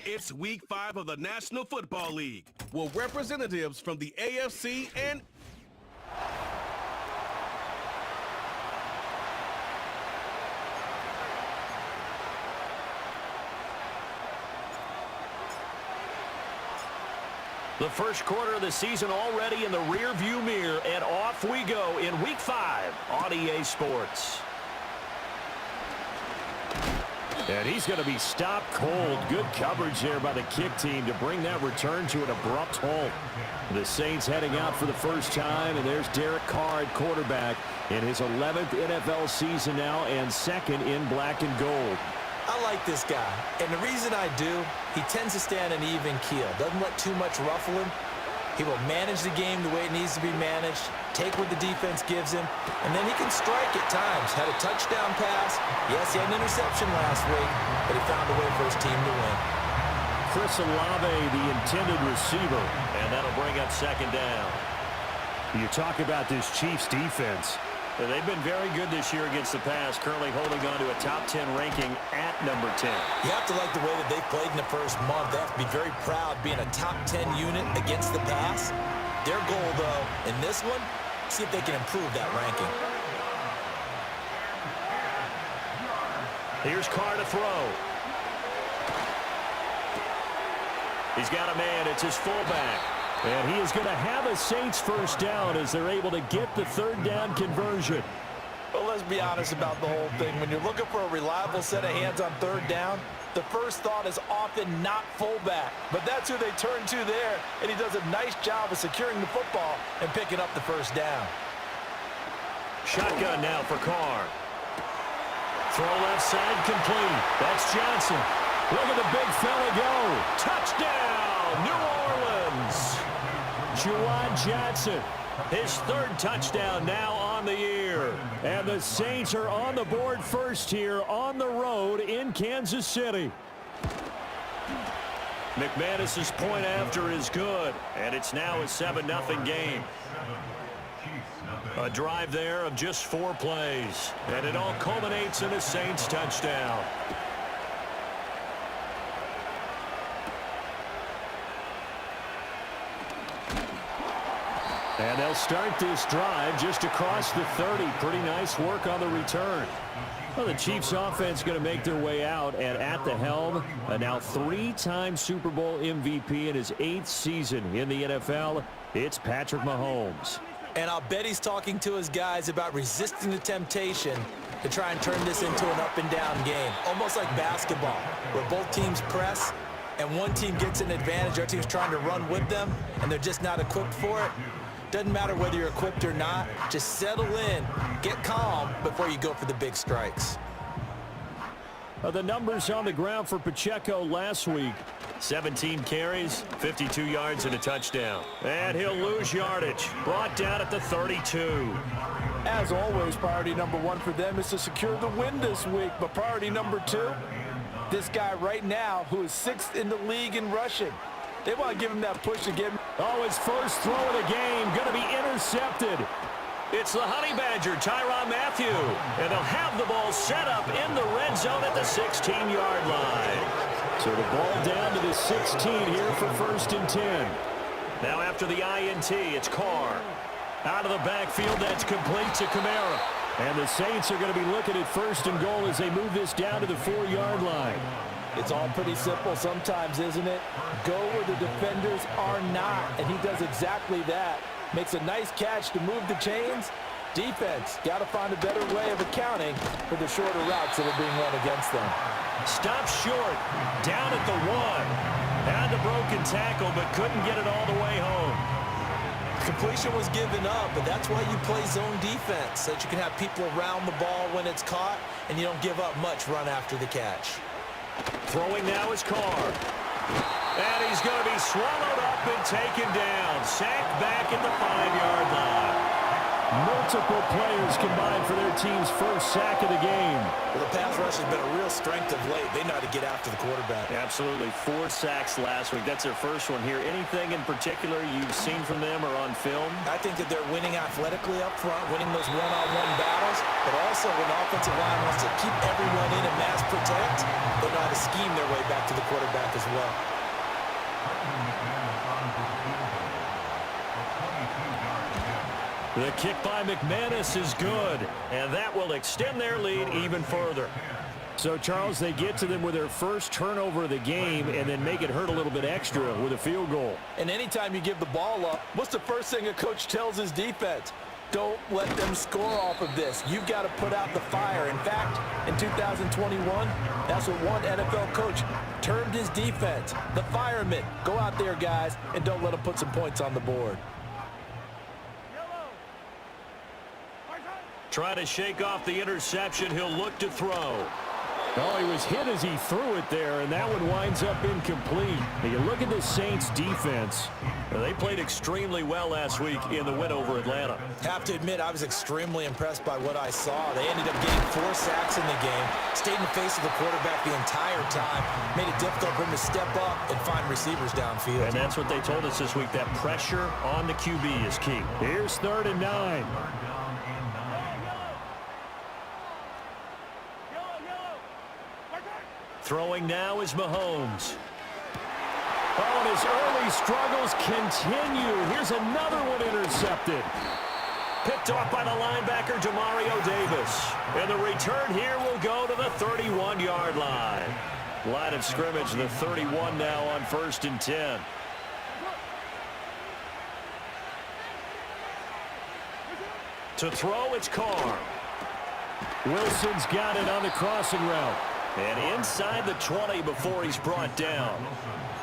It's week 5 of the National Football League, with representatives from the AFC and the first quarter of the season already in the rear-view mirror, and off we go in Week 5 on EA Sports. And he's going to be stopped cold. Good coverage there by the kick team to bring that return to an abrupt halt. The Saints heading out for the first time, and there's Derek Carr at quarterback in his 11th NFL season now and second in black and gold. I like this guy, and the reason I do, he tends to stay on an even keel. Doesn't let too much ruffle him. He will manage the game the way it needs to be managed, take what the defense gives him, and then he can strike at times. Had a touchdown pass. Yes, he had an interception last week, but he found a way for his team to win. Chris Olave, the intended receiver, and that'll bring up second down. You talk about this Chiefs defense. They've been very good this year against the pass, currently holding on to a top 10 ranking at number 10. You have to like the way that they've played in the first month. They have to be very proud being a top 10 unit against the pass. Their goal, though, in this one, see if they can improve that ranking. Here's Carr to throw. He's got a man. It's his fullback. And he is going to have a Saints first down as they're able to get the third down conversion. Well, let's be honest about the whole thing. When you're looking for a reliable set of hands on third down, the first thought is often not fullback. But that's who they turn to there, and he does a nice job of securing the football and picking up the first down. Shotgun now for Carr. Throw left side complete. That's Johnson. Look at the big fella go. Touchdown, New Orleans. Juwan Johnson, his third touchdown now on the year. And the Saints are on the board first here on the road in Kansas City. McManus's point after is good, and it's now a 7-0 game. A drive there of just 4 plays, and it all culminates in a Saints touchdown. And they'll start this drive just across the 30. Pretty nice work on the return. Well, the Chiefs offense going to make their way out, and at the helm, a now 3-time Super Bowl MVP in his 8th season in the NFL, it's Patrick Mahomes. And I'll bet he's talking to his guys about resisting the temptation to try and turn this into an up-and-down game, almost like basketball, where both teams press, and one team gets an advantage, our team's trying to run with them, and they're just not equipped for it. Doesn't matter whether you're equipped or not. Just settle in, get calm before you go for the big strikes. The numbers on the ground for Pacheco last week. 17 carries, 52 yards, and a touchdown. And he'll lose yardage. Brought down at the 32. As always, priority number 1 for them is to secure the win this week. But priority number 2, this guy right now who is 6th in the league in rushing. They want to give him that push to get him. Oh, his first throw of the game going to be intercepted. It's the Honey Badger, Tyrann Mathieu. And they'll have the ball set up in the red zone at the 16-yard line. So the ball down to the 16 here for 1st and 10. Now after the INT, it's Carr. Out of the backfield, that's complete to Kamara. And the Saints are going to be looking at 1st and goal as they move this down to the 4-yard line. It's all pretty simple sometimes, isn't it? Go where the defenders are not, and he does exactly that. Makes a nice catch to move the chains. Defense, got to find a better way of accounting for the shorter routes that are being run against them. Stop short, down at the 1. Had the broken tackle, but couldn't get it all the way home. Completion was given up, but that's why you play zone defense, so that you can have people around the ball when it's caught, and you don't give up much run after the catch. Throwing now is Carr. And he's going to be swallowed up and taken down. Sacked back at the 5-yard line. Multiple players combined for their team's first sack of the game. Well, the pass rush has been a real strength of late. They know how to get after the quarterback. Absolutely. 4 sacks last week. That's their first one here. Anything in particular you've seen from them or on film? I think that they're winning athletically up front, winning those one-on-one battles, but also when the offensive line wants to keep everyone in and mass protect, they know how to scheme their way back to the quarterback as well. The kick by McManus is good, and that will extend their lead even further. So, Charles, they get to them with their first turnover of the game and then make it hurt a little bit extra with a field goal. And anytime you give the ball up, what's the first thing a coach tells his defense? Don't let them score off of this. You've got to put out the fire. In fact, in 2021, that's what one NFL coach termed his defense, the firemen. Go out there, guys, and don't let them put some points on the board. Try to shake off the interception. He'll look to throw. Oh, he was hit as he threw it there, and that one winds up incomplete. Now you look at the Saints' defense. They played extremely well last week in the win over Atlanta. Have to admit, I was extremely impressed by what I saw. They ended up getting 4 sacks in the game, stayed in the face of the quarterback the entire time, made it difficult for him to step up and find receivers downfield. And that's what they told us this week, that pressure on the QB is key. Here's 3rd and 9. Throwing now is Mahomes. Oh, and his early struggles continue. Here's another one intercepted. Picked off by the linebacker, Demario Davis. And the return here will go to the 31-yard line. Line of scrimmage, the 31 now on 1st and 10. To throw, it's Carr. Wilson's got it on the crossing route. And inside the 20 before he's brought down.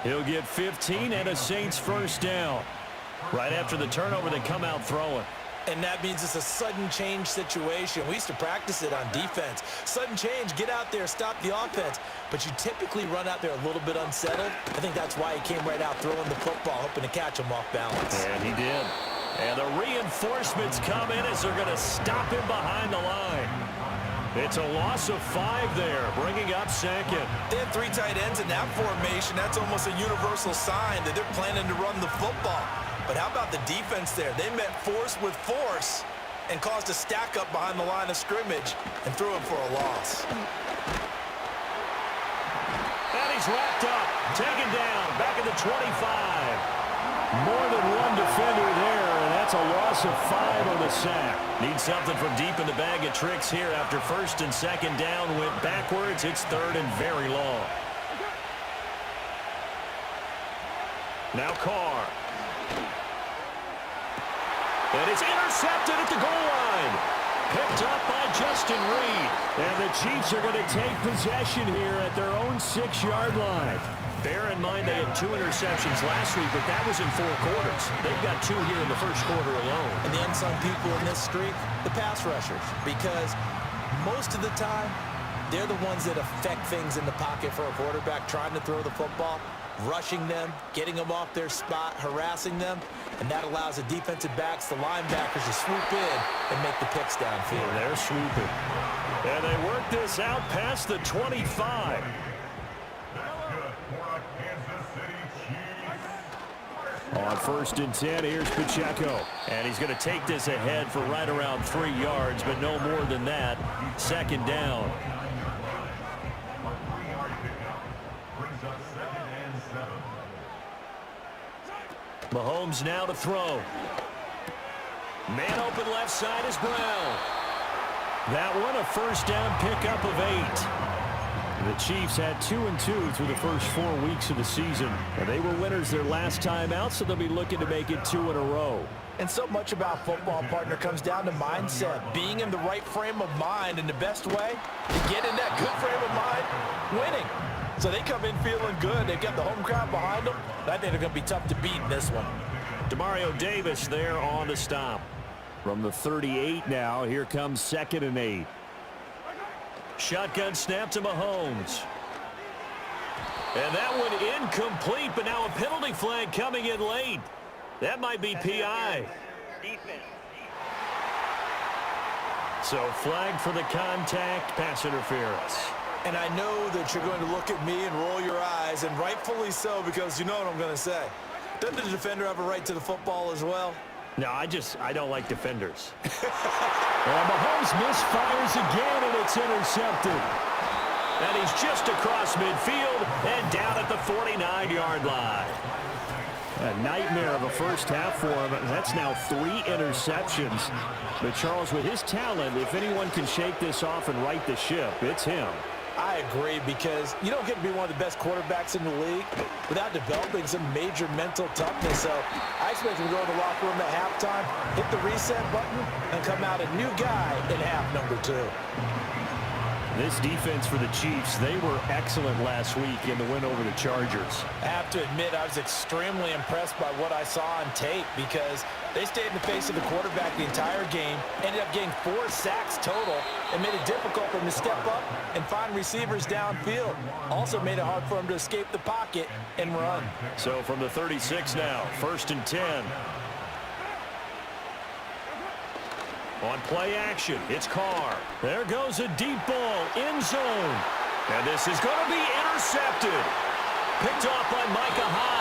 He'll get 15 and a Saints first down. Right after the turnover, they come out throwing. And that means it's a sudden change situation. We used to practice it on defense. Sudden change, get out there, stop the offense. But you typically run out there a little bit unsettled. I think that's why he came right out throwing the football, hoping to catch him off balance. And he did. And the reinforcements come in as they're going to stop him behind the line. It's a loss of 5 there, bringing up 2nd. They had 3 tight ends in that formation. That's almost a universal sign that they're planning to run the football. But how about the defense there? They met force with force and caused a stack up behind the line of scrimmage and threw him for a loss. And he's wrapped up, taken down, back at the 25. More than one defender there, and that's a loss of 5 on the sack. Need something from deep in the bag of tricks here after 1st and 2nd down went backwards. It's 3rd and very long. Now Carr. And it's intercepted at the goal line. Picked up by Justin Reed. And the Chiefs are going to take possession here at their own 6-yard line. Bear in mind they had 2 interceptions last week, but that was in 4 quarters. They've got 2 here in the first quarter alone. And the unsung people in this streak, the pass rushers, because most of the time, they're the ones that affect things in the pocket for a quarterback, trying to throw the football, rushing them, getting them off their spot, harassing them, and that allows the defensive backs, the linebackers, to swoop in and make the picks downfield. And they're swooping. And they work this out past the 25. On 1st and 10, here's Pacheco. And he's going to take this ahead for right around 3 yards, but no more than that. 2nd down. Mahomes now to throw. Man open left side is Brown. That one a first down pickup of 8. The Chiefs had 2-2 through the first 4 weeks of the season. And they were winners their last time out, so they'll be looking to make it 2 in a row. And so much about football, partner, comes down to mindset. Being in the right frame of mind, and the best way to get in that good frame of mind, winning. So they come in feeling good. They've got the home crowd behind them. I think they're going to be tough to beat in this one. Demario Davis there on the stop. From the 38 now, here comes 2nd and 8. Shotgun snap to Mahomes. And that one incomplete, but now a penalty flag coming in late. That might be PI. So flag for the contact, pass interference. And I know that you're going to look at me and roll your eyes, and rightfully so, because you know what I'm going to say. Doesn't the defender have a right to the football as well? No, I don't like defenders. Well, Mahomes misfires again, and it's intercepted. And he's just across midfield and down at the 49-yard line. A nightmare of a first half for him. That's now 3 interceptions. But Charles, with his talent, if anyone can shake this off and right the ship, it's him. I agree, because you don't get to be one of the best quarterbacks in the league without developing some major mental toughness. So I expect him to go in the locker room at halftime, hit the reset button, and come out a new guy in half number 2. This defense for the Chiefs, they were excellent last week in the win over the Chargers. I have to admit, I was extremely impressed by what I saw on tape, because they stayed in the face of the quarterback the entire game, ended up getting 4 sacks total, and made it difficult for him to step up and find receivers downfield. Also made it hard for him to escape the pocket and run. So from the 36 now, 1st and 10. On play action, it's Carr. There goes a deep ball, end zone. And this is going to be intercepted. Picked off by Micah Hyde.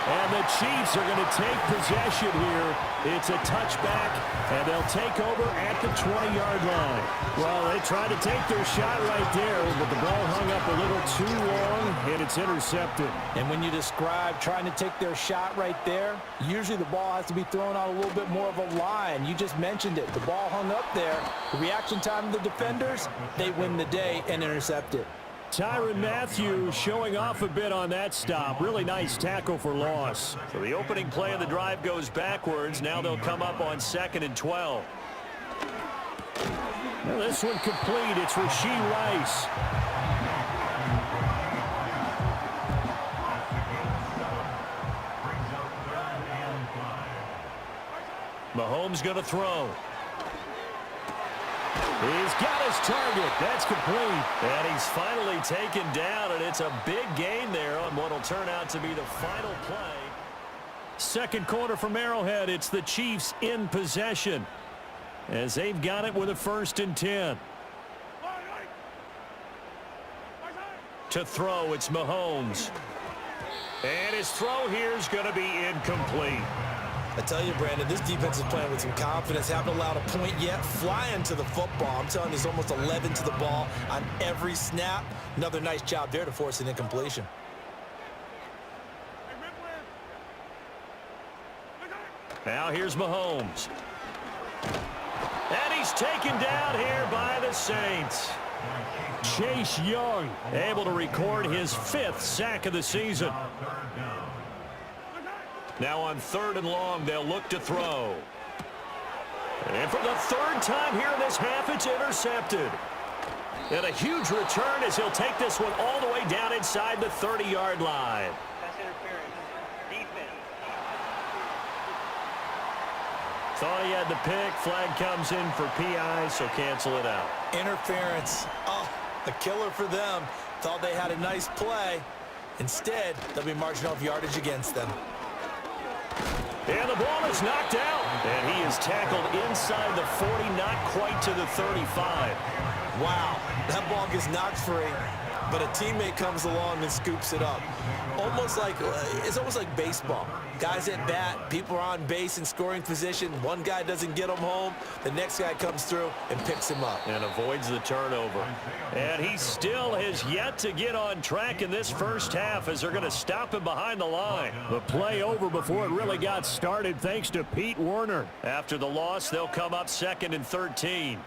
And the Chiefs are going to take possession here. It's a touchback, and they'll take over at the 20-yard line. Well, they tried to take their shot right there, but the ball hung up a little too long, and it's intercepted. And when you describe trying to take their shot right there, usually the ball has to be thrown out a little bit more of a line. You just mentioned it. The ball hung up there. The reaction time of the defenders, they win the day and intercept it. Tyrann Mathieu showing off a bit on that stop. Really nice tackle for loss. So the opening play of the drive goes backwards. Now they'll come up on 2nd and 12. Well, this one complete. It's Rashee Rice. Mahomes going to throw. He's got his target. That's complete. And he's finally taken down, and it's a big gain there on what will turn out to be the final play. Second quarter from Arrowhead. It's the Chiefs in possession as they've got it with a 1st and 10. To throw, it's Mahomes. And his throw here is going to be incomplete. I tell you, Brandon, this defense is playing with some confidence. Haven't allowed a point yet. Flying to the football. I'm telling you, there's almost 11 to the ball on every snap. Another nice job there to force an incompletion. Now here's Mahomes. And he's taken down here by the Saints. Chase Young able to record his 5th sack of the season. Now on 3rd and long, they'll look to throw. And for the 3rd time here in this half, it's intercepted. And a huge return as he'll take this one all the way down inside the 30-yard line. That's interference. Defense. Thought he had the pick. Flag comes in for PI, so cancel it out. Interference. Oh, a killer for them. Thought they had a nice play. Instead, they'll be marching off yardage against them. And the ball is knocked out. And he is tackled inside the 40, not quite to the 35. Wow, that ball gets knocked free, but a teammate comes along and scoops it up. It's almost like baseball. Guys at bat, people are on base in scoring position. One guy doesn't get him home. The next guy comes through and picks him up. And avoids the turnover. And he still has yet to get on track in this first half as they're going to stop him behind the line. The play over before it really got started thanks to Pete Werner. After the loss, they'll come up 2nd and 13.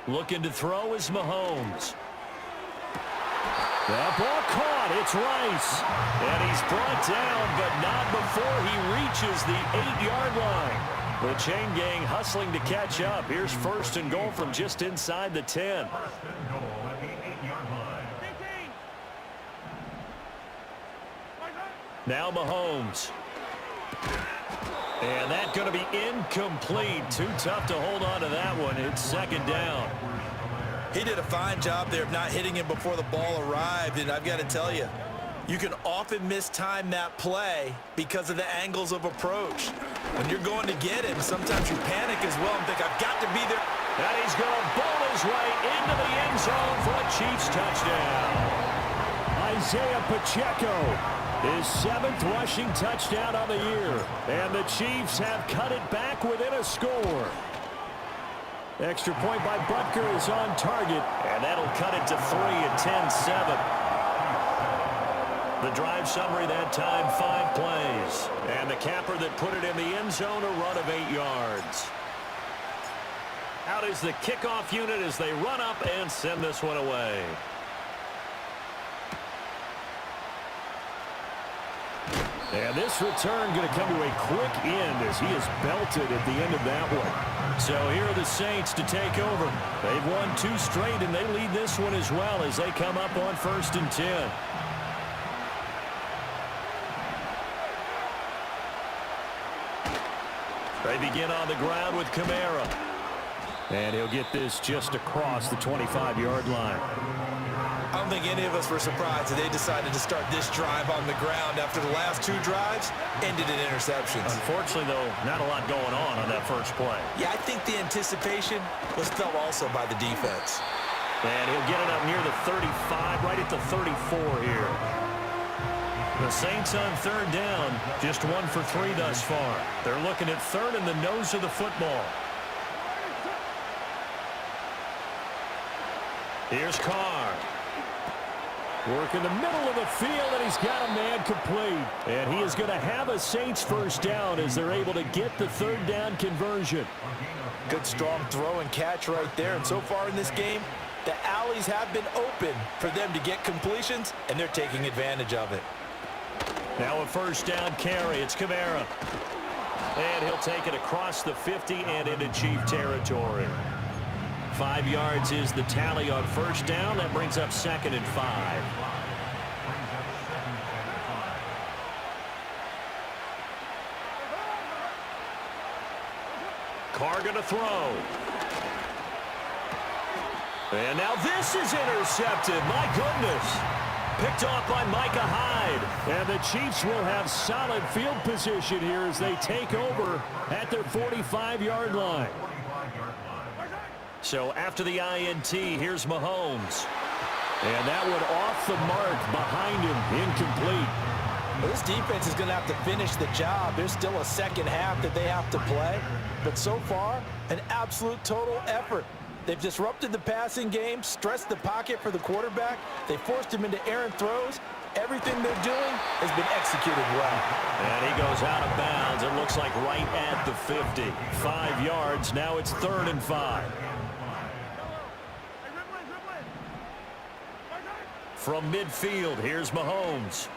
Looking to throw is Mahomes. That ball caught. It's Rice. And he's brought down, but not before he reaches the 8-yard line. The chain gang hustling to catch up. Here's 1st and goal from just inside the 10. Now Mahomes. And that's going to be incomplete. Too tough to hold on to that one. It's 2nd down. He did a fine job there of not hitting him before the ball arrived, and I've got to tell you, you can often mistime that play because of the angles of approach. When you're going to get him, sometimes you panic as well and think, I've got to be there. And he's going to bowl his way into the end zone for a Chiefs touchdown. Isaiah Pacheco, his 7th rushing touchdown on the year. And the Chiefs have cut it back within a score. Extra point by Butker is on target. And that'll cut it to 3 at 10-7. The drive summary that time, 5 plays. And the capper that put it in the end zone, a run of 8 yards. Out is the kickoff unit as they run up and send this one away. And this return going to come to a quick end as he is belted at the end of that one. So here are the Saints to take over. They've won 2 straight, and they lead this one as well as they come up on 1st and 10. They begin on the ground with Kamara. And he'll get this just across the 25-yard line. I don't think any of us were surprised that they decided to start this drive on the ground after the last 2 drives ended in interceptions. Unfortunately, though, not a lot going on that first play. Yeah, I think the anticipation was felt also by the defense. And he'll get it up near the 35, right at the 34 here. The Saints on 3rd down, just 1 for 3 thus far. They're looking at 3rd in the nose of the football. Here's Carr. Work in the middle of the field, and he's got a man complete. And he is going to have a Saints first down as they're able to get the 3rd down conversion. Good, strong throw and catch right there. And so far in this game, the alleys have been open for them to get completions, and they're taking advantage of it. Now a 1st down carry. It's Kamara. And he'll take it across the 50 and into Chief territory. 5 yards is the tally on 1st down. That brings up 2nd and 5. Carr going to throw. And now this is intercepted. My goodness. Picked off by Micah Hyde. And the Chiefs will have solid field position here as they take over at their 45-yard line. So after the INT, here's Mahomes. And that one off the mark behind him, incomplete. Well, this defense is going to have to finish the job. There's still a second half that they have to play. But so far, an absolute total effort. They've disrupted the passing game, stressed the pocket for the quarterback. They forced him into errant throws. Everything they're doing has been executed well. And he goes out of bounds. It looks like right at the 50. 5 yards. Now it's 3rd and 5. From midfield, here's Mahomes.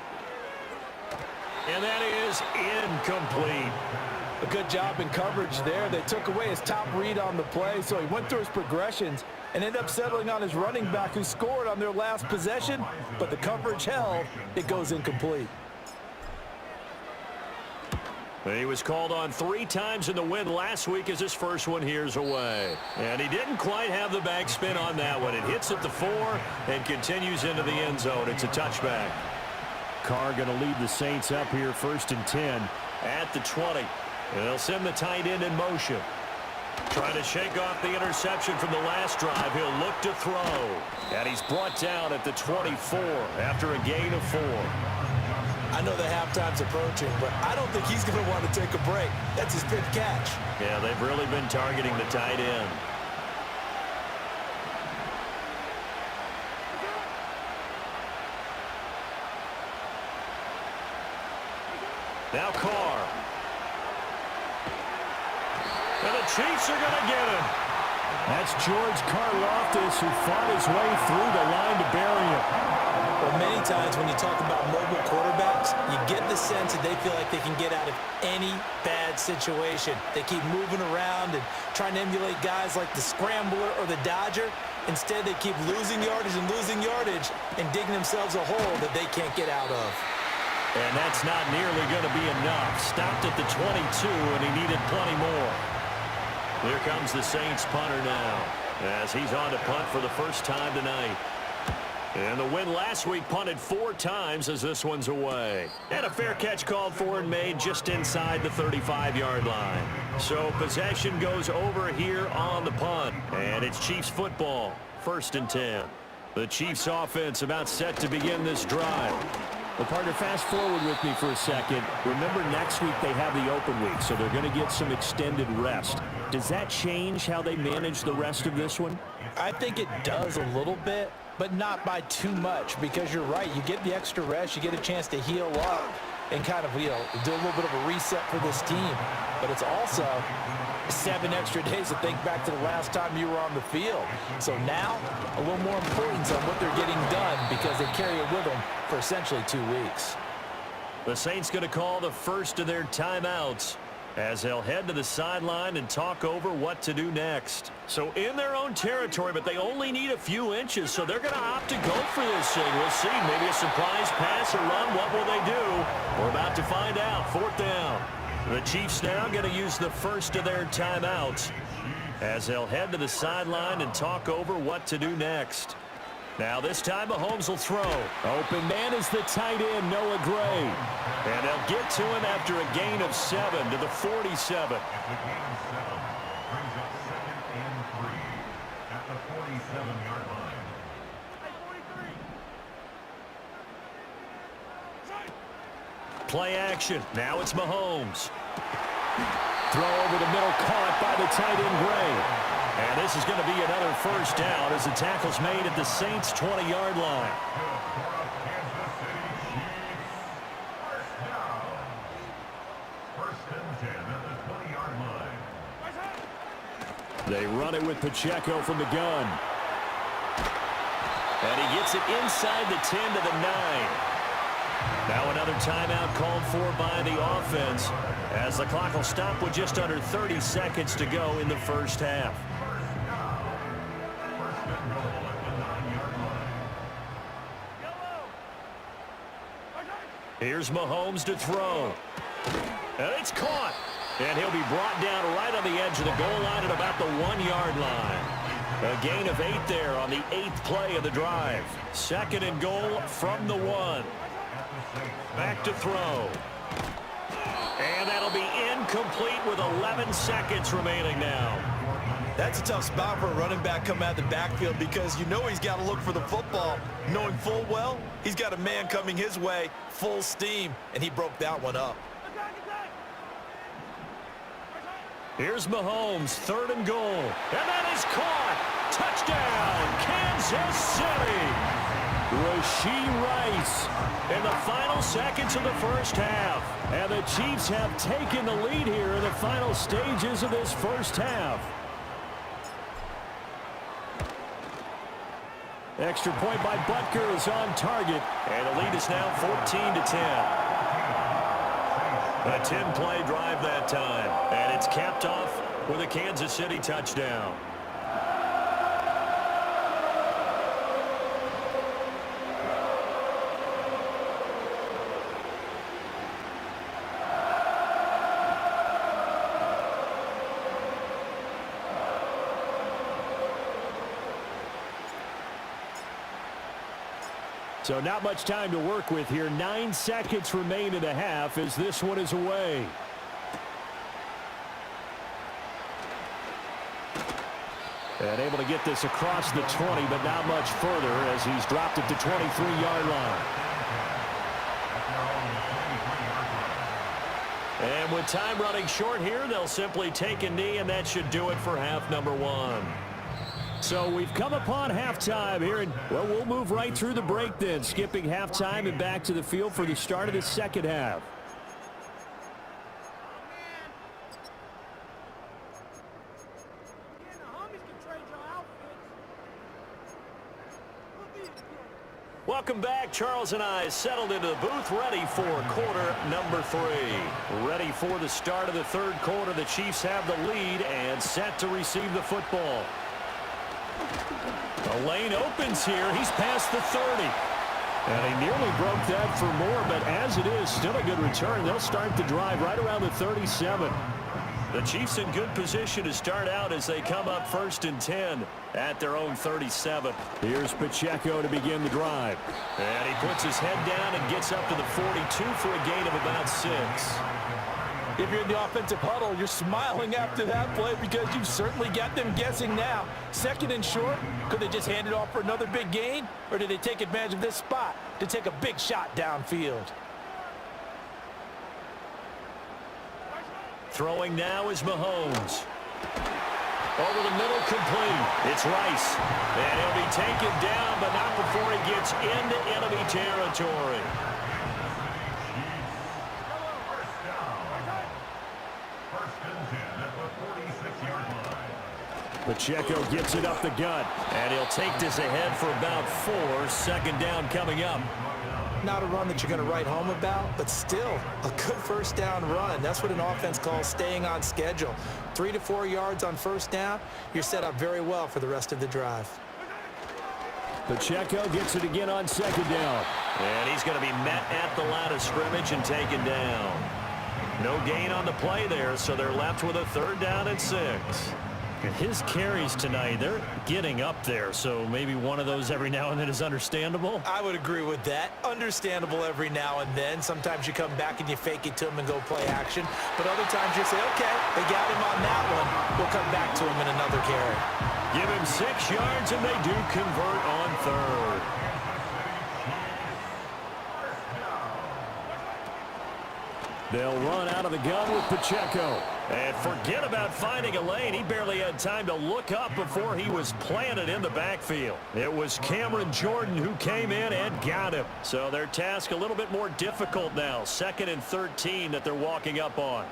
And that is incomplete. A good job in coverage there. They took away his top read on the play, so he went through his progressions and ended up settling on his running back who scored on their last possession, but the coverage held. It goes incomplete. He was called on 3 times in the win last week as his first one here's away. And he didn't quite have the backspin on that one. It hits at the 4 and continues into the end zone. It's a touchback. Carr going to lead the Saints up here 1st and 10. At the 20. And they'll send the tight end in motion. Trying to shake off the interception from the last drive. He'll look to throw. And he's brought down at the 24 after a gain of 4. I know the halftime's approaching, but I don't think he's going to want to take a break. That's his 5th catch. Yeah, they've really been targeting the tight end. Now Carr. And the Chiefs are going to get him. That's George Karlaftis who fought his way through the line to bury him. Well, many times when you talk about mobile quarterbacks, you get the sense that they feel like they can get out of any bad situation. They keep moving around and trying to emulate guys like the Scrambler or the Dodger. Instead, they keep losing yardage and digging themselves a hole that they can't get out of. And that's not nearly going to be enough. Stopped at the 22, and he needed plenty more. Here comes the Saints punter now, as he's on to punt for the first time tonight. And the win last week punted 4 times as this one's away. And a fair catch called for and made just inside the 35-yard line. So possession goes over here on the punt. And it's Chiefs football, 1st and 10. The Chiefs offense about set to begin this drive. Well, partner, fast forward with me for a second. Remember, next week they have the open week, so they're going to get some extended rest. Does that change how they manage the rest of this one? I think it does a little bit, but not by too much, because you're right. You get the extra rest. You get a chance to heal up and kind of, do a little bit of a reset for this team. But it's also 7 extra days to think back to the last time you were on the field. So now, a little more importance on what they're getting done because they carry it with them for essentially 2 weeks. The Saints going to call the first of their timeouts as they'll head to the sideline and talk over what to do next. So in their own territory, but they only need a few inches, so they're going to opt to go for this thing. We'll see. Maybe a surprise pass or run. What will they do? We're about to find out. 4th down. The Chiefs now going to use the first of their timeouts as they'll head to the sideline and talk over what to do next. Now this time Mahomes will throw. Open man is the tight end, Noah Gray. And they'll get to him after a gain of 7 to the 47. Play action. Now it's Mahomes. Throw over the middle, caught by the tight end Gray. And this is going to be another 1st down as the tackle's made at the Saints' 20-yard line. They run it with Pacheco from the gun. And he gets it inside the 10 to the 9. Now another timeout called for by the offense as the clock will stop with just under 30 seconds to go in the first half. Here's Mahomes to throw. And it's caught. And he'll be brought down right on the edge of the goal line at about the 1-yard line. A gain of 8 there on the 8th play of the drive. 2nd and goal from the 1. Back to throw. And that'll be incomplete with 11 seconds remaining now. That's a tough spot for a running back coming out of the backfield because he's got to look for the football, knowing full well he's got a man coming his way, full steam, and he broke that one up. Here's Mahomes, 3rd and goal. And that is caught. Touchdown, Kansas City. Rashee Rice In the final seconds of the first half. And the Chiefs have taken the lead here in the final stages of this first half. Extra point by Butker is on target. And the lead is now 14 to 10. A 10-play drive that time. And it's capped off with a Kansas City touchdown. So not much time to work with here. 9 seconds remain in the half as this one is away. And able to get this across the 20, but not much further as he's dropped it to 23-yard line. And with time running short here, they'll simply take a knee, and that should do it for half number one. So we've come upon halftime here, and, well, we'll move right through the break then, skipping halftime and back to the field for the start of the second half. Welcome back. Charles and I settled into the booth, ready for quarter number 3. Ready for the start of the third quarter. The Chiefs have the lead and set to receive the football. The lane opens here. He's past the 30. And he nearly broke that for more, but as it is, still a good return. They'll start the drive right around the 37. The Chiefs in good position to start out as they come up 1st and 10 at their own 37. Here's Pacheco to begin the drive. And he puts his head down and gets up to the 42 for a gain of about 6. If you're in the offensive huddle, you're smiling after that play because you've certainly got them guessing now. 2nd and short, could they just hand it off for another big gain? Or did they take advantage of this spot to take a big shot downfield? Throwing now is Mahomes. Over the middle, complete. It's Rice. And he'll be taken down, but not before he gets into enemy territory. Pacheco gets it up the gut. And he'll take this ahead for about 4. 2nd down coming up. Not a run that you're going to write home about, but still a good 1st down run. That's what an offense calls staying on schedule. 3 to 4 yards on 1st down, you're set up very well for the rest of the drive. Pacheco gets it again on 2nd down. And he's going to be met at the line of scrimmage and taken down. No gain on the play there, so they're left with a 3rd down and 6. And his carries tonight, they're getting up there, so maybe one of those every now and then is understandable. I would agree with that. Understandable every now and then. Sometimes you come back and you fake it to him and go play action. But other times you say, okay, they got him on that one. We'll come back to him in another carry. Give him 6 yards, and they do convert on 3rd. They'll run out of the gun with Pacheco. And forget about finding a lane. He barely had time to look up before he was planted in the backfield. It was Cameron Jordan who came in and got him. So their task a little bit more difficult now. 2nd and 13 that they're walking up on.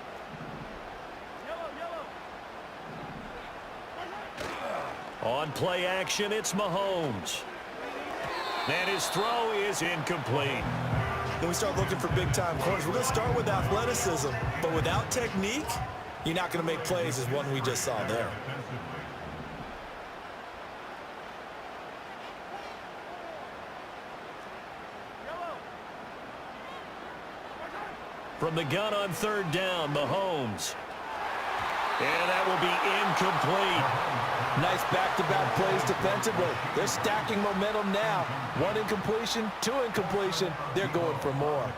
On play action, it's Mahomes. And his throw is incomplete. Then we start looking for big-time corners. We're going to start with athleticism, but without technique, you're not going to make plays as one we just saw there. From the gun on 3rd down, Mahomes. And that will be incomplete. Nice back-to-back plays defensively. They're stacking momentum now. 1 incompletion, 2 incompletion. They're going for more.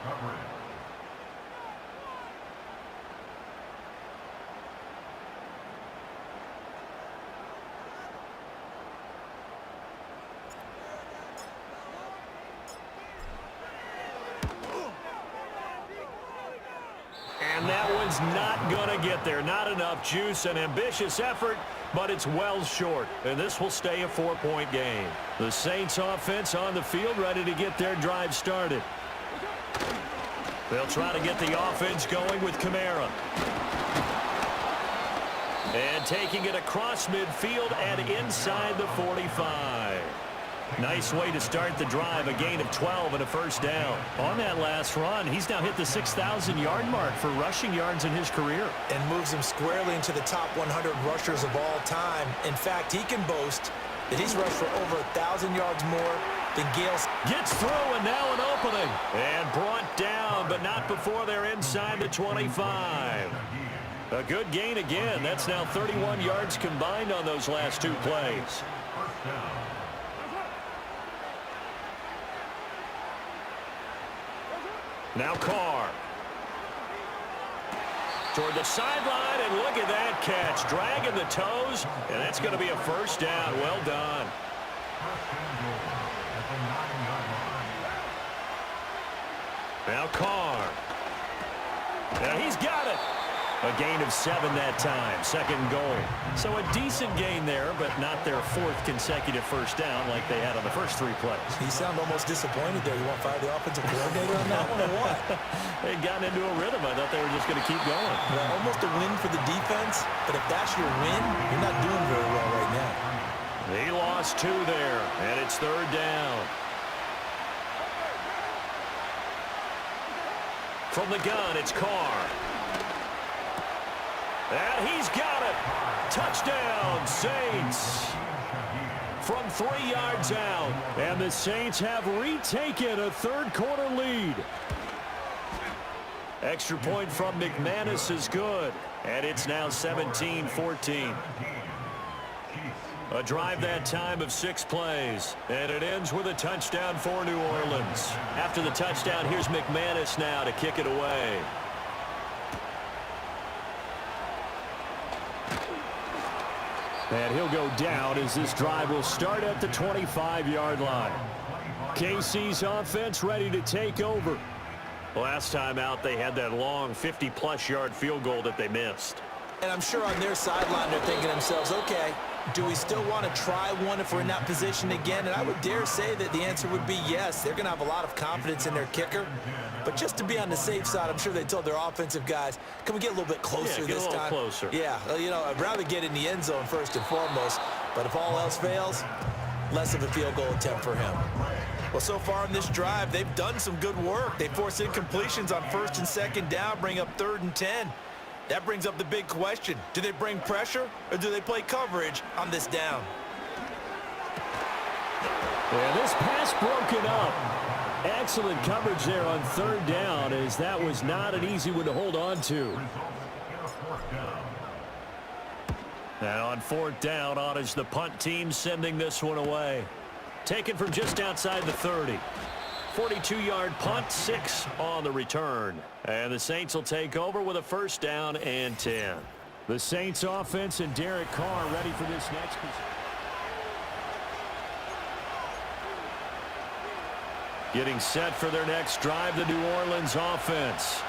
And that one's not going to get there. Not enough juice. An ambitious effort, but it's well short. And this will stay a 4-point game. The Saints offense on the field ready to get their drive started. They'll try to get the offense going with Kamara. And taking it across midfield and inside the 45. Nice way to start the drive. A gain of 12 and a 1st down. On that last run, he's now hit the 6,000-yard mark for rushing yards in his career. And moves him squarely into the top 100 rushers of all time. In fact, he can boast that he's rushed for over 1,000 yards more than Gales. Gets through and now an opening. And brought down, but not before they're inside the 25. A good gain again. That's now 31 yards combined on those last 2 plays. Now Carr. Toward the sideline, and look at that catch. Dragging the toes, and that's going to be a 1st down. Well done. Now Carr. Now he's got it. A gain of 7 that time. 2nd goal. So a decent gain there, but not their 4th consecutive 1st down like they had on the first 3 plays. You sound almost disappointed there. You want to fire the offensive coordinator on that one or what? They got into a rhythm. I thought they were just going to keep going. Well, almost a win for the defense, but if that's your win, you're not doing very well right now. He lost 2 there, and it's 3rd down. From the gun, it's Carr. And he's got it. Touchdown, Saints. From 3 yards out. And the Saints have retaken a 3rd quarter lead. Extra point from McManus is good, and it's now 17-14. A drive that time of 6 plays, and it ends with a touchdown for New Orleans. After the touchdown, here's McManus now to kick it away. And he'll go down as this drive will start at the 25-yard line. KC's offense ready to take over. Last time out, they had that long 50-plus yard field goal that they missed. And I'm sure on their sideline they're thinking to themselves, okay, do we still want to try one if we're in that position again? And I would dare say that the answer would be yes. They're going to have a lot of confidence in their kicker. But just to be on the safe side, I'm sure they told their offensive guys, can we get a little bit closer this time? Get a little closer. Yeah, well, you know, I'd rather get in the end zone first and foremost. But if all else fails, less of a field goal attempt for him. Well, so far in this drive, they've done some good work. They force incompletions on 1st and 2nd down, bring up 3rd and 10. That brings up the big question. Do they bring pressure or do they play coverage on this down? And this pass broken up. Excellent coverage there on 3rd down, as that was not an easy one to hold on to. And on 4th down, on is the punt team sending this one away. Taken from just outside the 30. 42-yard punt, 6 on the return. And the Saints will take over with a 1st down and 10. The Saints offense and Derek Carr ready for this next possession. Getting set for their next drive, the New Orleans offense.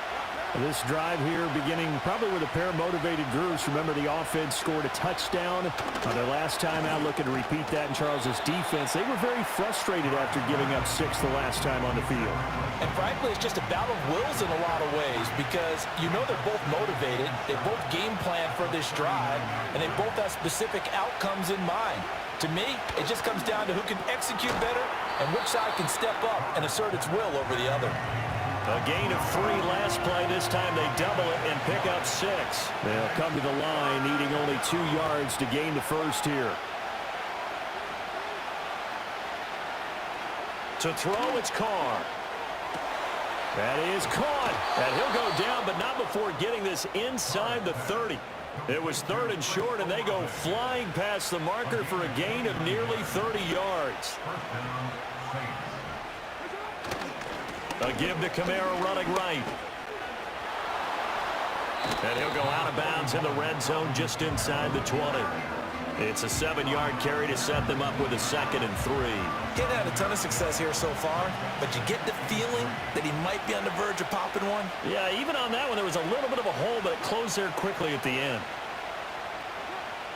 This drive here beginning probably with a pair of motivated groups. Remember, the offense scored a touchdown on their last time out, looking to repeat that in Charles's defense. They were very frustrated after giving up 6 the last time on the field. And frankly, it's just a battle of wills in a lot of ways because you know they're both motivated, they both game plan for this drive, and they both have specific outcomes in mind. To me, it just comes down to who can execute better and which side can step up and assert its will over the other. A gain of 3 last play. This time they double it and pick up 6. They'll come to the line needing only 2 yards to gain the first here. To throw, it's Carr. That is caught. And he'll go down, but not before getting this inside the 30. It was 3rd and short, and they go flying past the marker for a gain of nearly 30 yards. A give to Kamara running right. And he'll go out of bounds in the red zone just inside the 20. It's a 7-yard carry to set them up with a 2nd and 3. He hadn't had a ton of success here so far, but you get the feeling that he might be on the verge of popping one. Yeah, even on that one, there was a little bit of a hole, but it closed there quickly at the end.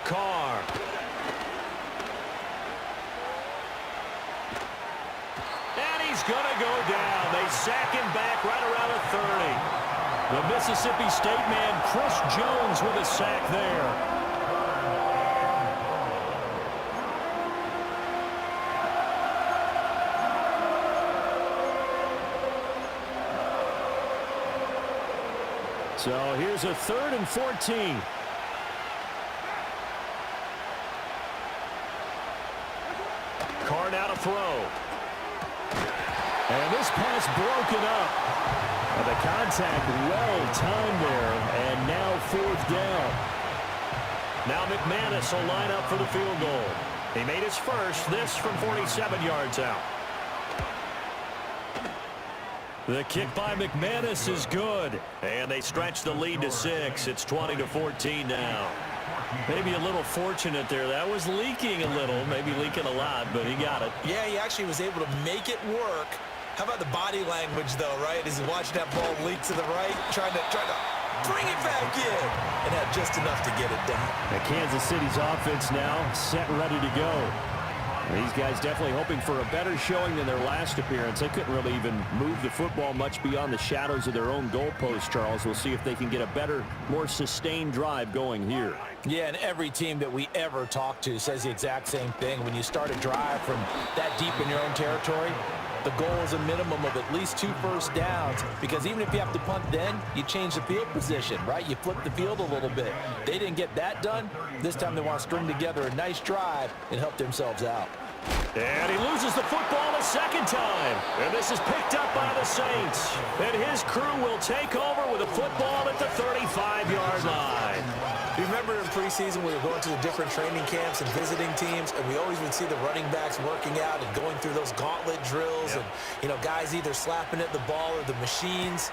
Carr. And he's going to go down. They sack him back right around the 30. The Mississippi State man, Chris Jones, with a sack there. So here's a 3rd and 14. Carr now to throw. And this pass broken up. And the contact well timed there. And now 4th down. Now McManus will line up for the field goal. He made his first, this from 47 yards out. The kick by McManus is good. And they stretch the lead to 6. It's 20-14 now. Maybe a little fortunate there. That was leaking a little, maybe leaking a lot, but he got it. Yeah, he actually was able to make it work. How about the body language, though, right? As he's watching that ball leak to the right, trying to bring it back in, and had just enough to get it done. Now Kansas City's offense now set and ready to go. These guys definitely hoping for a better showing than their last appearance. They couldn't really even move the football much beyond the shadows of their own goalpost, Charles. We'll see if they can get a better, more sustained drive going here. Yeah, and every team that we ever talk to says the exact same thing. When you start a drive from that deep in your own territory, the goal is a minimum of at least 2 first downs, because even if you have to punt then, you change the field position, right? You flip the field a little bit. They didn't get that done. This time they want to string together a nice drive and help themselves out. And he loses the football a second time. And this is picked up by the Saints. And his crew will take over with a football at the 35-yard line. You remember in preseason we were going to the different training camps and visiting teams, and we always would see the running backs working out and going through those gauntlet drills, and, you know, guys either slapping at the ball or the machines.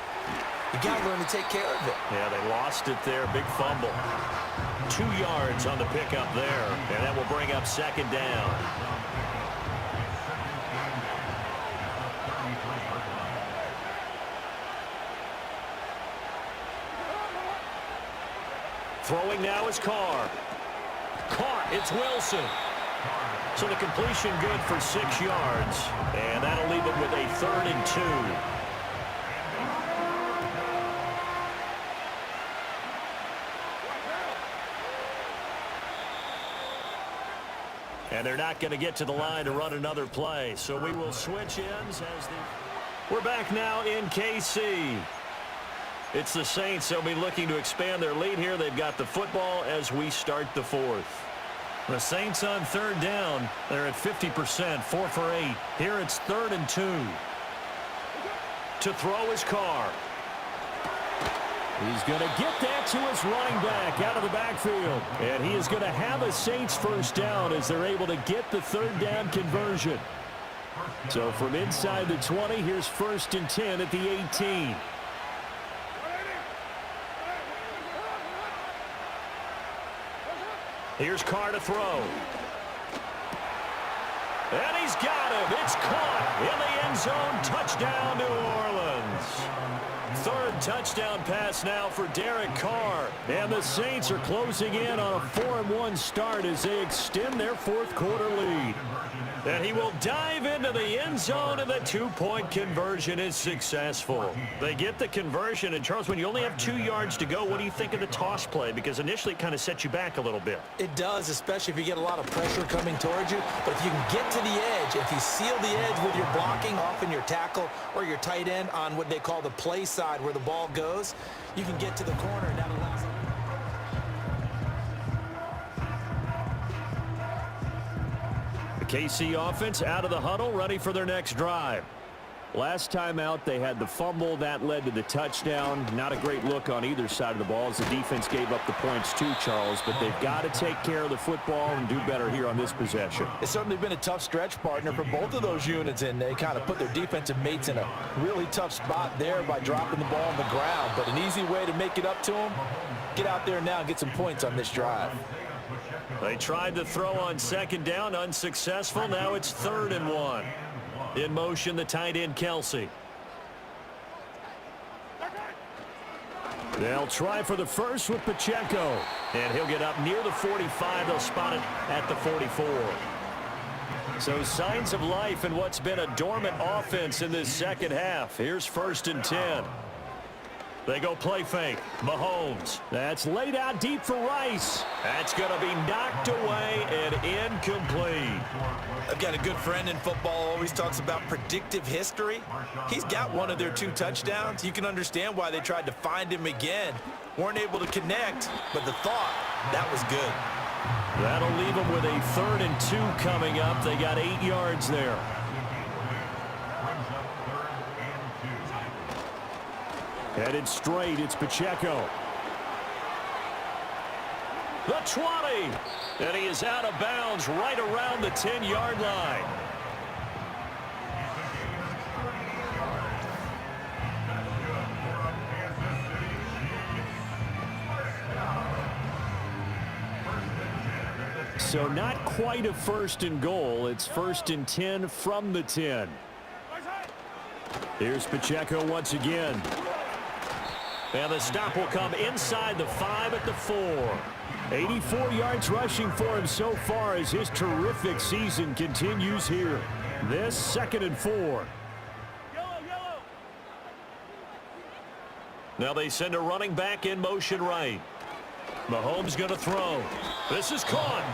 You got to learn to take care of it. Yeah, they lost it there. Big fumble. 2 yards on the pickup there, and that will bring up second down. Throwing now is Carr. Caught. It's Wilson. So the completion good for 6 yards. And that'll leave it with a 3rd and 2. And they're not going to get to the line to run another play. So we will switch ends as we're back now in KC. It's the Saints. They'll be looking to expand their lead here. They've got the football as we start the 4th. The Saints on 3rd down. They're at 50%, 4 for 8. Here it's 3rd and 2. To throw is Carr. He's going to get that to his running back out of the backfield. And he is going to have a Saints first down as they're able to get the 3rd down conversion. So from inside the 20, here's 1st and 10 at the 18. Here's Carr to throw. And he's got him. It's caught in the end zone. Touchdown, New Orleans. 3rd touchdown pass now for Derek Carr. And the Saints are closing in on a 4-1 start as they extend their 4th quarter lead. And he will dive into the end zone, and the 2-point conversion is successful. They get the conversion, and Charles, when you only have 2 yards to go, what do you think of the toss play? Because initially it kind of sets you back a little bit. It does, especially if you get a lot of pressure coming towards you. But if you can get to the edge, if you seal the edge with your blocking, often your tackle or your tight end on what they call the play side where the ball goes, you can get to the corner, and that allows them. KC offense out of the huddle, ready for their next drive. Last time out, they had the fumble. That led to the touchdown. Not a great look on either side of the ball as the defense gave up the points too, Charles. But they've got to take care of the football and do better here on this possession. It's certainly been a tough stretch, partner, for both of those units, and they kind of put their defensive mates in a really tough spot there by dropping the ball on the ground. But an easy way to make it up to them, get out there now and get some points on this drive. They tried to throw on 2nd down, unsuccessful. Now it's 3rd and 1. In motion, the tight end, Kelsey. They'll try for the first with Pacheco. And he'll get up near the 45. They'll spot it at the 44. So signs of life in what's been a dormant offense in this second half. Here's 1st and 10. They go play fake. Mahomes. That's laid out deep for Rice. That's going to be knocked away and incomplete. I've got a good friend in football, always talks about predictive history. He's got one of their 2 touchdowns. You can understand why they tried to find him again. Weren't able to connect, but the thought, that was good. That'll leave them with a 3rd and 2 coming up. They got 8 yards there. Headed straight, it's Pacheco. The 20. And he is out of bounds right around the 10-yard line. So not quite a 1st and goal. It's 1st and 10 from the 10. Here's Pacheco once again. And the stop will come inside the 5 at the 4. 84 yards rushing for him so far as his terrific season continues here. This 2nd and 4. Now they send a running back in motion right. Mahomes going to throw. This is caught.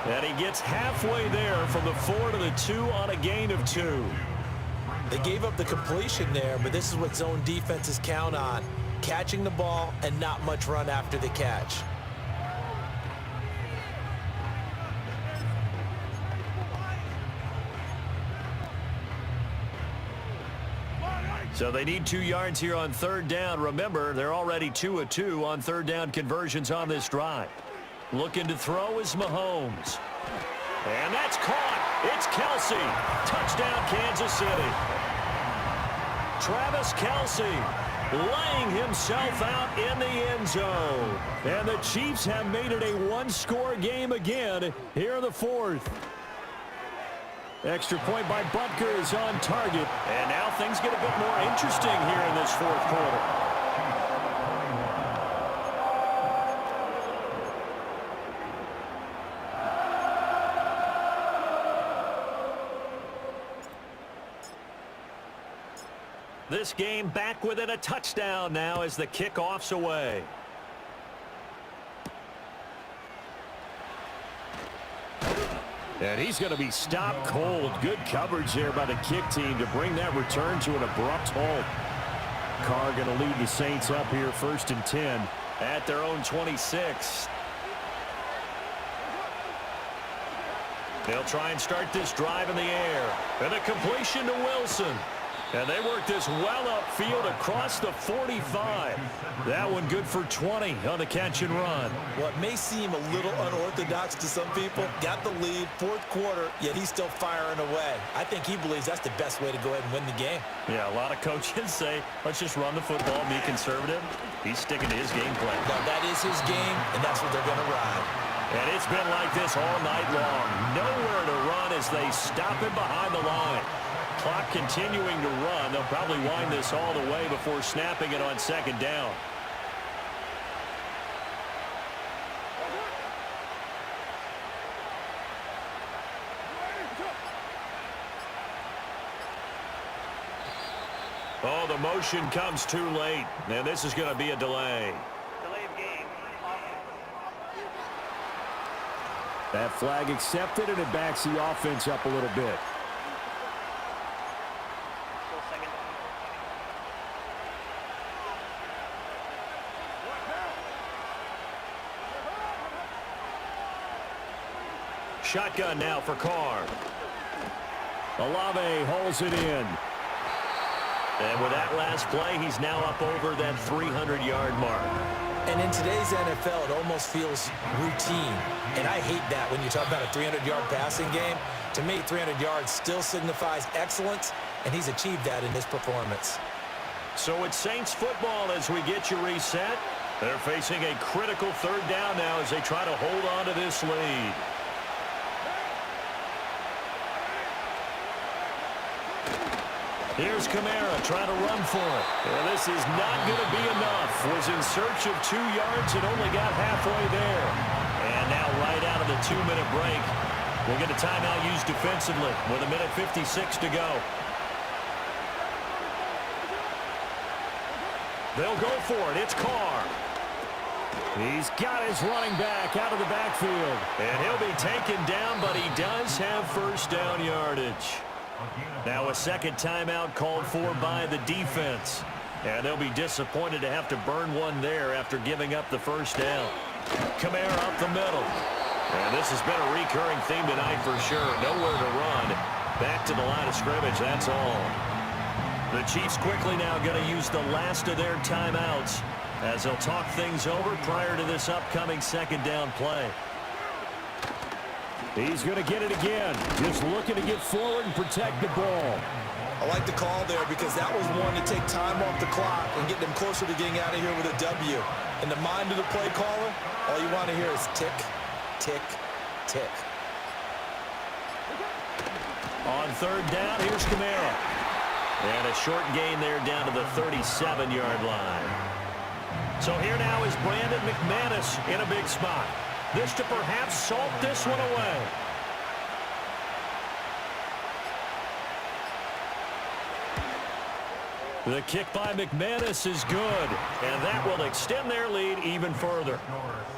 And he gets halfway there from the 4 to the 2 on a gain of 2. They gave up the completion there, but this is what zone defenses count on. Catching the ball and not much run after the catch. So they need 2 yards here on third down. Remember, they're already 2 of 2 on third down conversions on this drive. Looking to throw is Mahomes. And that's caught. It's Kelsey. Touchdown, Kansas City. Travis Kelsey laying himself out in the end zone. And the Chiefs have made it a one-score game again here in the fourth. Extra point by Butker is on target. And now things get a bit more interesting here in this fourth quarter. This game back within a touchdown now as the kickoff's away. And he's going to be stopped cold. Good coverage there by the kick team to bring that return to an abrupt halt. Carr going to lead the Saints up here 1st and 10 at their own 26. They'll try and start this drive in the air. And a completion to Wilson. And they work this well upfield across the 45. That one good for 20 on the catch and run. What may seem a little unorthodox to some people, got the lead, fourth quarter, yet he's still firing away. I think he believes that's the best way to go ahead and win the game. Yeah, a lot of coaches say, let's just run the football, be conservative. He's sticking to his game plan. Now, that is his game, and that's what they're going to ride. And it's been like this all night long. Nowhere to run as they stop him behind the line. Clock continuing to run. They'll probably wind this all the way before snapping it on second down. Oh, the motion comes too late. And this is going to be a delay. Delay of game. That flag accepted, and it backs the offense up a little bit. Shotgun now for Carr. Olave holds it in. And with that last play, he's now up over that 300-yard mark. And in today's NFL, it almost feels routine. And I hate that when you talk about a 300-yard passing game. To me, 300 yards still signifies excellence, and he's achieved that in this performance. So it's Saints football as we get you reset. They're facing a critical third down now as they try to hold on to this lead. Here's Kamara trying to run for it. And this is not going to be enough. Was in search of 2 yards and only got halfway there. And now right out of the 2-minute break, we'll get a timeout used defensively with 1:56 to go. They'll go for it. It's Carr. He's got his running back out of the backfield. And he'll be taken down, but he does have first down yardage. Now a second timeout called for by the defense. And they'll be disappointed to have to burn one there after giving up the first down. Kamara up the middle. And this has been a recurring theme tonight for sure. Nowhere to run. Back to the line of scrimmage, that's all. The Chiefs quickly now going to use the last of their timeouts as they'll talk things over prior to this upcoming second down play. He's going to get it again. Just looking to get forward and protect the ball. I like the call there because that was one to take time off the clock and get them closer to getting out of here with a W. In the mind of the play caller, all you want to hear is tick, tick, tick. On third down, here's Kamara. And a short gain there down to the 37-yard line. So here now is Brandon McManus in a big spot. This to perhaps salt this one away. The kick by McManus is good, and that will extend their lead even further.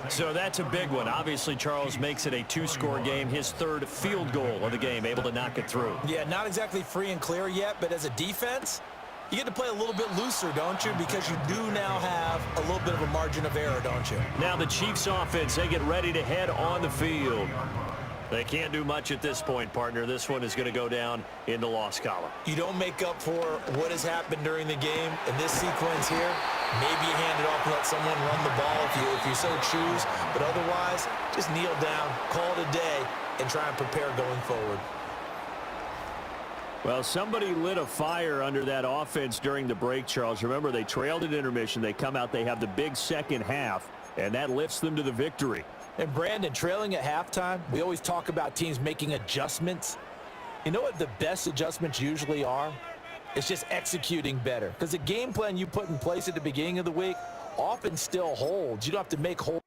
So that's a big one. Obviously, Charles makes it a 2-score game, his third field goal of the game, able to knock it through. Yeah, not exactly free and clear yet, but as a defense, you get to play a little bit looser, don't you? Because you do now have a little bit of a margin of error, don't you? Now the Chiefs offense, they get ready to head on the field. They can't do much at this point, partner. This one is going to go down in the loss column. You don't make up for what has happened during the game in this sequence here. Maybe you hand it off and let someone run the ball if you so choose. But otherwise, just kneel down, call it a day, and try and prepare going forward. Well, somebody lit a fire under that offense during the break, Charles. Remember, they trailed at intermission. They come out, they have the big second half, and that lifts them to the victory. And Brandon, trailing at halftime, we always talk about teams making adjustments. You know what the best adjustments usually are? It's just executing better. Because the game plan you put in place at the beginning of the week often still holds. You don't have to make whole